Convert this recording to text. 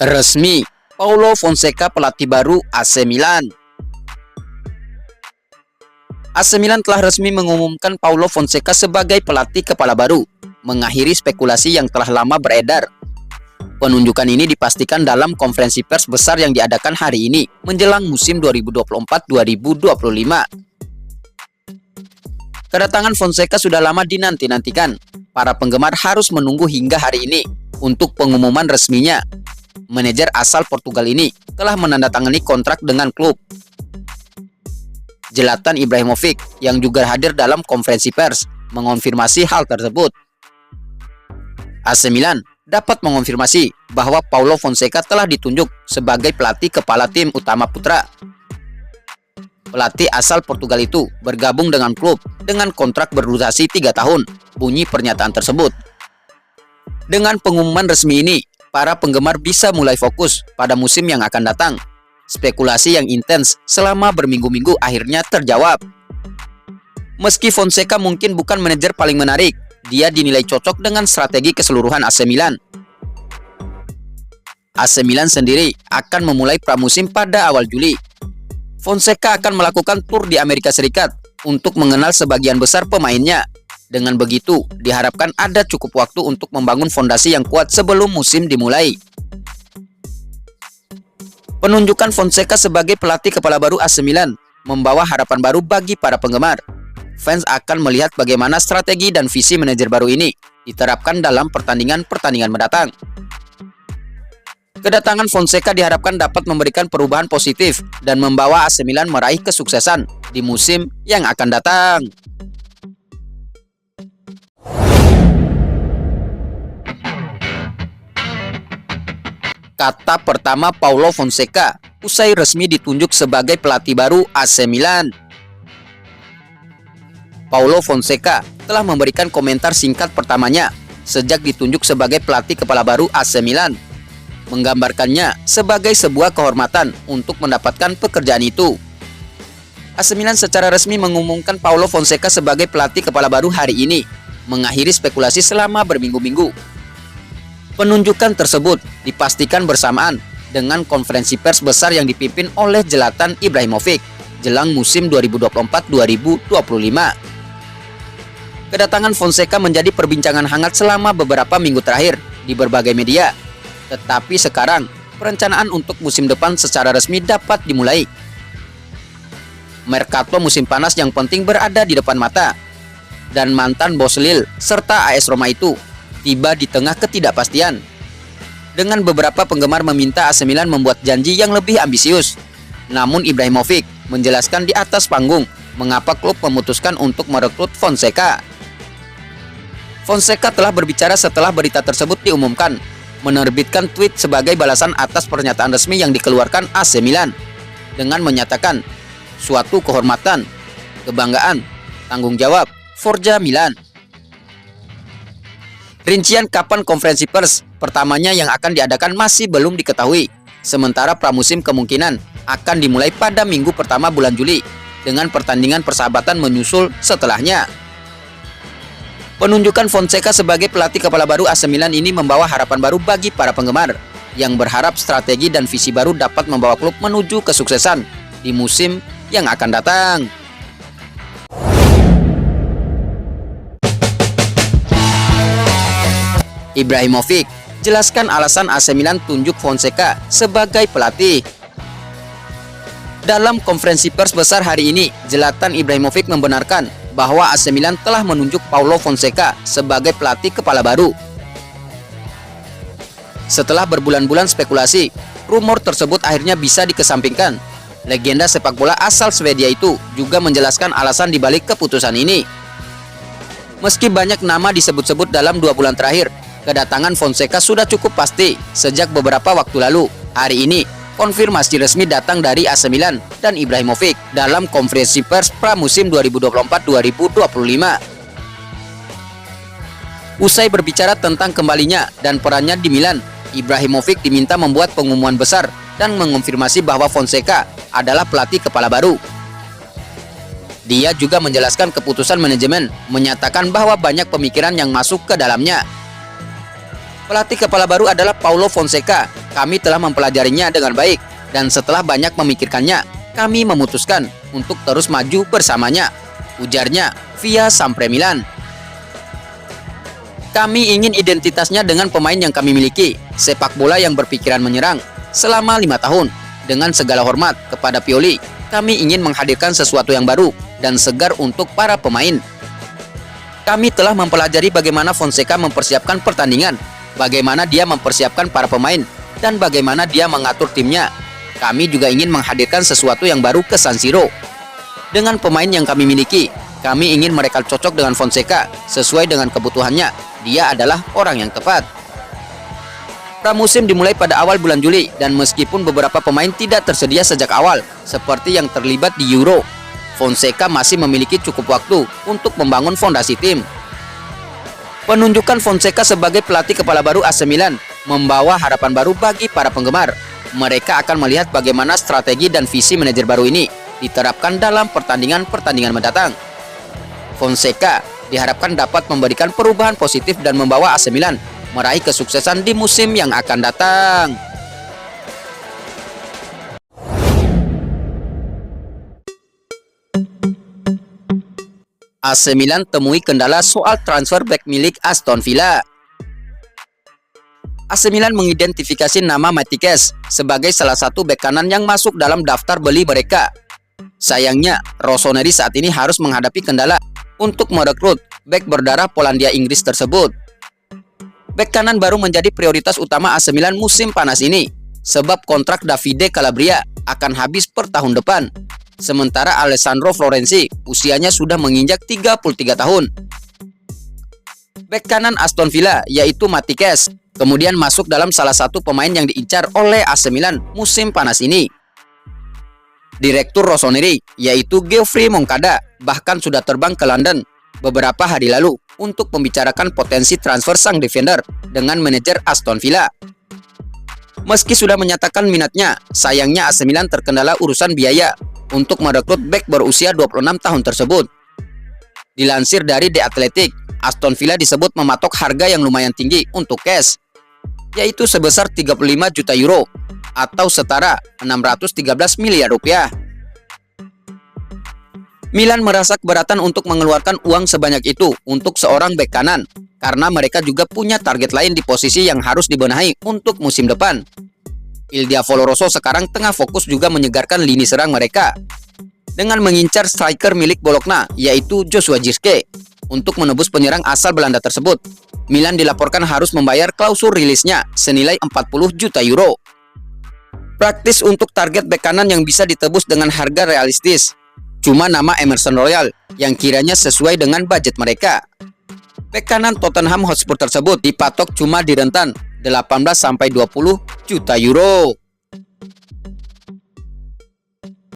Resmi, Paulo Fonseca pelatih baru AC Milan. AC Milan telah resmi mengumumkan Paulo Fonseca sebagai pelatih kepala baru, mengakhiri spekulasi yang telah lama beredar. Penunjukan ini dipastikan dalam konferensi pers besar yang diadakan hari ini menjelang musim 2024-2025. Kedatangan Fonseca sudah lama dinanti-nantikan. Para penggemar harus menunggu hingga hari ini untuk pengumuman resminya. Manajer asal Portugal ini telah menandatangani kontrak dengan klub. Zlatan Ibrahimovic yang juga hadir dalam konferensi pers mengonfirmasi hal tersebut. AC Milan dapat mengonfirmasi bahwa Paulo Fonseca telah ditunjuk sebagai pelatih kepala tim utama putra. Pelatih asal Portugal itu bergabung dengan klub dengan kontrak berdurasi 3 tahun, bunyi pernyataan tersebut. Dengan pengumuman resmi ini, para penggemar bisa mulai fokus pada musim yang akan datang. Spekulasi yang intens selama berminggu-minggu akhirnya terjawab. Meski Fonseca mungkin bukan manajer paling menarik, dia dinilai cocok dengan strategi keseluruhan AC Milan. AC Milan sendiri akan memulai pramusim pada awal Juli. Fonseca akan melakukan tur di Amerika Serikat untuk mengenal sebagian besar pemainnya. Dengan begitu, diharapkan ada cukup waktu untuk membangun fondasi yang kuat sebelum musim dimulai. Penunjukan Fonseca sebagai pelatih kepala baru AC Milan membawa harapan baru bagi para penggemar. Fans akan melihat bagaimana strategi dan visi manajer baru ini diterapkan dalam pertandingan-pertandingan mendatang. Kedatangan Fonseca diharapkan dapat memberikan perubahan positif dan membawa AC Milan meraih kesuksesan di musim yang akan datang. Kata pertama Paulo Fonseca usai resmi ditunjuk sebagai pelatih baru AC Milan. Paulo Fonseca telah memberikan komentar singkat pertamanya sejak ditunjuk sebagai pelatih kepala baru AC Milan, menggambarkannya sebagai sebuah kehormatan untuk mendapatkan pekerjaan itu. AC Milan secara resmi mengumumkan Paulo Fonseca sebagai pelatih kepala baru hari ini, mengakhiri spekulasi selama berminggu-minggu. Penunjukan tersebut dipastikan bersamaan dengan konferensi pers besar yang dipimpin oleh Zlatan Ibrahimovic jelang musim 2024-2025. Kedatangan Fonseca menjadi perbincangan hangat selama beberapa minggu terakhir di berbagai media. Tetapi sekarang, perencanaan untuk musim depan secara resmi dapat dimulai. Mercato musim panas yang penting berada di depan mata. Dan mantan bos Lille serta AS Roma itu tiba di tengah ketidakpastian. Dengan beberapa penggemar meminta AC Milan membuat janji yang lebih ambisius. Namun Ibrahimovic menjelaskan di atas panggung mengapa klub memutuskan untuk merekrut Fonseca. Fonseca telah berbicara setelah berita tersebut diumumkan, menerbitkan tweet sebagai balasan atas pernyataan resmi yang dikeluarkan AC Milan dengan menyatakan suatu kehormatan, kebanggaan, tanggung jawab, Forza Milan. Rincian kapan konferensi pers pertamanya yang akan diadakan masih belum diketahui, sementara pramusim kemungkinan akan dimulai pada minggu pertama bulan Juli dengan pertandingan persahabatan menyusul setelahnya. Penunjukan Fonseca sebagai pelatih kepala baru AC Milan ini membawa harapan baru bagi para penggemar yang berharap strategi dan visi baru dapat membawa klub menuju kesuksesan di musim yang akan datang. Ibrahimovic jelaskan alasan AC Milan tunjuk Fonseca sebagai pelatih. Dalam konferensi pers besar hari ini, Zlatan Ibrahimovic membenarkan bahwa AC Milan telah menunjuk Paulo Fonseca sebagai pelatih kepala baru. Setelah berbulan-bulan spekulasi, rumor tersebut akhirnya bisa dikesampingkan. Legenda sepak bola asal Swedia itu juga menjelaskan alasan dibalik keputusan ini. Meski banyak nama disebut-sebut dalam 2 bulan terakhir, kedatangan Fonseca sudah cukup pasti sejak beberapa waktu lalu. Hari ini, konfirmasi resmi datang dari AC Milan dan Ibrahimovic dalam konferensi pers pramusim 2024-2025. Usai berbicara tentang kembalinya dan perannya di Milan, Ibrahimovic diminta membuat pengumuman besar dan mengonfirmasi bahwa Fonseca adalah pelatih kepala baru. Dia juga menjelaskan keputusan manajemen, menyatakan bahwa banyak pemikiran yang masuk ke dalamnya. Pelatih kepala baru adalah Paulo Fonseca. Kami telah mempelajarinya dengan baik, dan setelah banyak memikirkannya, kami memutuskan untuk terus maju bersamanya, ujarnya via Sempre Milan. Kami ingin identitasnya dengan pemain yang kami miliki, sepak bola yang berpikiran menyerang. Selama 5 tahun, dengan segala hormat kepada Pioli, kami ingin menghadirkan sesuatu yang baru dan segar untuk para pemain. Kami telah mempelajari bagaimana Fonseca mempersiapkan pertandingan, bagaimana dia mempersiapkan para pemain, dan bagaimana dia mengatur timnya. Kami juga ingin menghadirkan sesuatu yang baru ke San Siro. Dengan pemain yang kami miliki, kami ingin mereka cocok dengan Fonseca sesuai dengan kebutuhannya. Dia adalah orang yang tepat. Pramusim dimulai pada awal bulan Juli, dan meskipun beberapa pemain tidak tersedia sejak awal, seperti yang terlibat di Euro, Fonseca masih memiliki cukup waktu untuk membangun fondasi tim. Penunjukan Fonseca sebagai pelatih kepala baru AC Milan membawa harapan baru bagi para penggemar. Mereka akan melihat bagaimana strategi dan visi manajer baru ini diterapkan dalam pertandingan-pertandingan mendatang. Fonseca diharapkan dapat memberikan perubahan positif dan membawa AC Milan meraih kesuksesan di musim yang akan datang. AC Milan temui kendala soal transfer bek milik Aston Villa. AC Milan mengidentifikasi nama Matikes sebagai salah satu bek kanan yang masuk dalam daftar beli mereka. Sayangnya, Rossoneri saat ini harus menghadapi kendala untuk merekrut bek berdarah Polandia Inggris tersebut. Bek kanan baru menjadi prioritas utama AC Milan musim panas ini, sebab kontrak Davide Calabria akan habis per tahun depan. Sementara Alessandro Florenzi usianya sudah menginjak 33 tahun. Bek kanan Aston Villa yaitu Matikes kemudian masuk dalam salah satu pemain yang diincar oleh AC Milan musim panas ini. Direktur Rossoneri yaitu Geoffrey Moncada bahkan sudah terbang ke London beberapa hari lalu untuk membicarakan potensi transfer sang defender dengan manajer Aston Villa. Meski sudah menyatakan minatnya, sayangnya AC Milan terkendala urusan biaya untuk merekrut bek berusia 26 tahun tersebut. Dilansir dari The Athletic, Aston Villa disebut mematok harga yang lumayan tinggi untuk Kes, yaitu sebesar 35 juta euro atau setara 613 miliar rupiah. Milan merasa keberatan untuk mengeluarkan uang sebanyak itu untuk seorang bek kanan, karena mereka juga punya target lain di posisi yang harus dibenahi untuk musim depan. Il Diavolo Rosso sekarang tengah fokus juga menyegarkan lini serang mereka dengan mengincar striker milik Bologna yaitu Joshua Zirkzee. Untuk menebus penyerang asal Belanda tersebut, Milan dilaporkan harus membayar klausul rilisnya senilai 40 juta euro. Praktis untuk target bek kanan yang bisa ditebus dengan harga realistis cuma nama Emerson Royal yang kiranya sesuai dengan budget mereka. Bek kanan Tottenham Hotspur tersebut dipatok cuma di rentan 18-20 juta euro.